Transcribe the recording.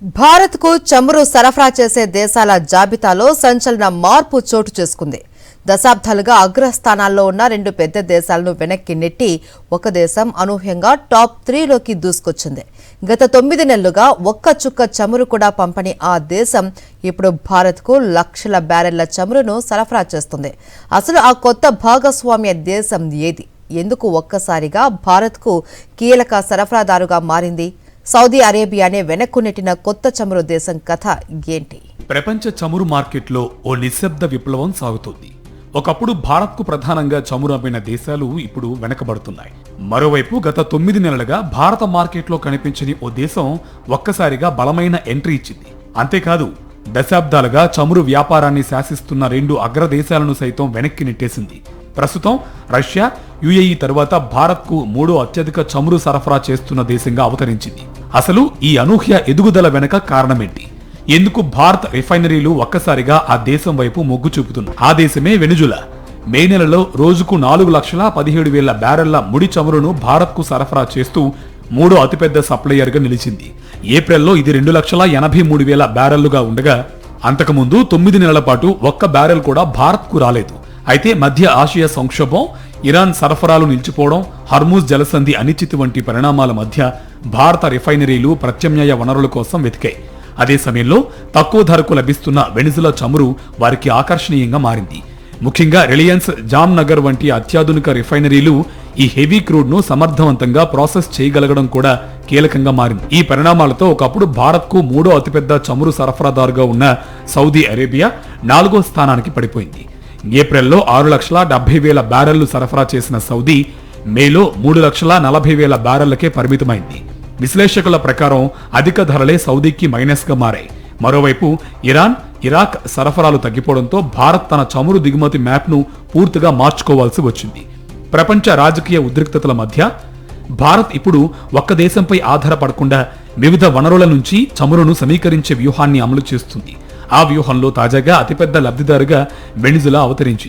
భారత్కు చమురు సరఫరా చేసే దేశాల జాబితాలో సంచలన మార్పు చోటు చేసుకుంది. దశాబ్దాలుగా అగ్రస్థానాల్లో ఉన్న రెండు పెద్ద దేశాలను వెనక్కి నెట్టి ఒక దేశం అనూహ్యంగా టాప్ 3లోకి దూసుకొచ్చింది. గత 9 నెలలుగా ఒక్క చుక్క చమురు కూడా పంపని ఆ దేశం ఇప్పుడు భారత్కు లక్షల బ్యారెళ్ల చమురును సరఫరా చేస్తుంది. అసలు ఆ కొత్త భాగస్వామ్య దేశం ఏది? ఎందుకు ఒక్కసారిగా భారత్కు కీలక సరఫరాదారుగా మారింది? సౌదీ అరేబియానే వెనక్కు నెట్టిన కొత్త చమురు దేశం కథ ఏంటి? ప్రపంచ చమురు మార్కెట్లో ఓ నిశ్శబ్ద విప్లవం సాగుతోంది. ఒకప్పుడు భారత్కు ప్రధానంగా చమురు అమ్మిన దేశాలు ఇప్పుడు వెనకబడుతున్నాయి. మరోవైపు గత 9 నెలలుగా భారత మార్కెట్లో కనిపించని ఓ దేశం ఒక్కసారిగా బలమైన ఎంట్రీ ఇచ్చింది. అంతేకాదు, దశాబ్దాలుగా చమురు వ్యాపారాన్ని శాసిస్తున్న రెండు అగ్రదేశాలను సైతం వెనక్కి నెట్టేసింది. ప్రస్తుతం రష్యా, యుఏఈ తర్వాత భారత్కు 3వ అత్యధిక చమురు సరఫరా చేస్తున్న దేశంగా అవతరించింది. అసలు ఈ అనూహ్య ఎదుగుదల వెనక కారణమేంటి? ఎందుకు భారత్ రిఫైనరీలు ఒక్కసారిగా ఆ దేశం వైపు మొగ్గు చూపుతున్నాయి? ఆ దేశమే వెనుజులా. మే నెలలో రోజుకు 4,17,000 బ్యారెళ్ల ముడి చమురును భారత్కు సరఫరా చేస్తూ 3వ అతిపెద్ద సప్లయర్గా నిలిచింది. ఏప్రిల్లో ఇది 2,83,000 బ్యారెళ్లుగా ఉండగా అంతకుముందు 9 నెలల పాటు ఒక్క బ్యారెల్ కూడా భారత్కు రాలేదు. అయితే మధ్య ఆసియా సంక్షోభం, ఇరాన్ సరఫరాలు నిలిచిపోవడం, హర్మూజ్ జలసంధి అనిశ్చితి వంటి పరిణామాల మధ్య భారత రిఫైనరీలు ప్రత్యామ్నాయ వనరుల కోసం వెతికాయి. అదే సమయంలో తక్కువ ధరకు లభిస్తున్న వెనిజులా చమురు వారికి ఆకర్షణీయంగా మారింది. ముఖ్యంగా రిలయన్స్, జామ్నగర్ వంటి అత్యాధునిక రిఫైనరీలు ఈ హెవీ క్రూడ్ ను సమర్థవంతంగా ప్రాసెస్ చేయగలగడం కూడా కీలకంగా మారింది. ఈ పరిణామాలతో ఒకప్పుడు భారత్కు 3వ అతిపెద్ద చమురు సరఫరాదారుగా ఉన్న సౌదీ అరేబియా 4వ స్థానానికి పడిపోయింది. ఏప్రిల్లో 6,70,000 బ్యారెళ్లు సరఫరా చేసిన సౌదీ మేలో 3,40,000 బ్యారెళ్లకే పరిమితమైంది. విశ్లేషకుల ప్రకారం అధిక ధరలే సౌదీకి మైనస్గా మారాయి. మరోవైపు ఇరాన్, ఇరాక్ సరఫరాలు తగ్గిపోవడంతో భారత్ తన చమురు దిగుమతి మ్యాప్ను పూర్తిగా మార్చుకోవాల్సి వచ్చింది. ప్రపంచ రాజకీయ ఉద్రిక్తతల మధ్య భారత్ ఇప్పుడు ఒక్క దేశంపై ఆధారపడకుండా వివిధ వనరుల నుంచి చమురును సమీకరించే వ్యూహాన్ని అమలు చేస్తుంది. ఆ వ్యూహంలో తాజాగా అతిపెద్ద లబ్ధిదారుగా వెనిజులా అవతరించింది.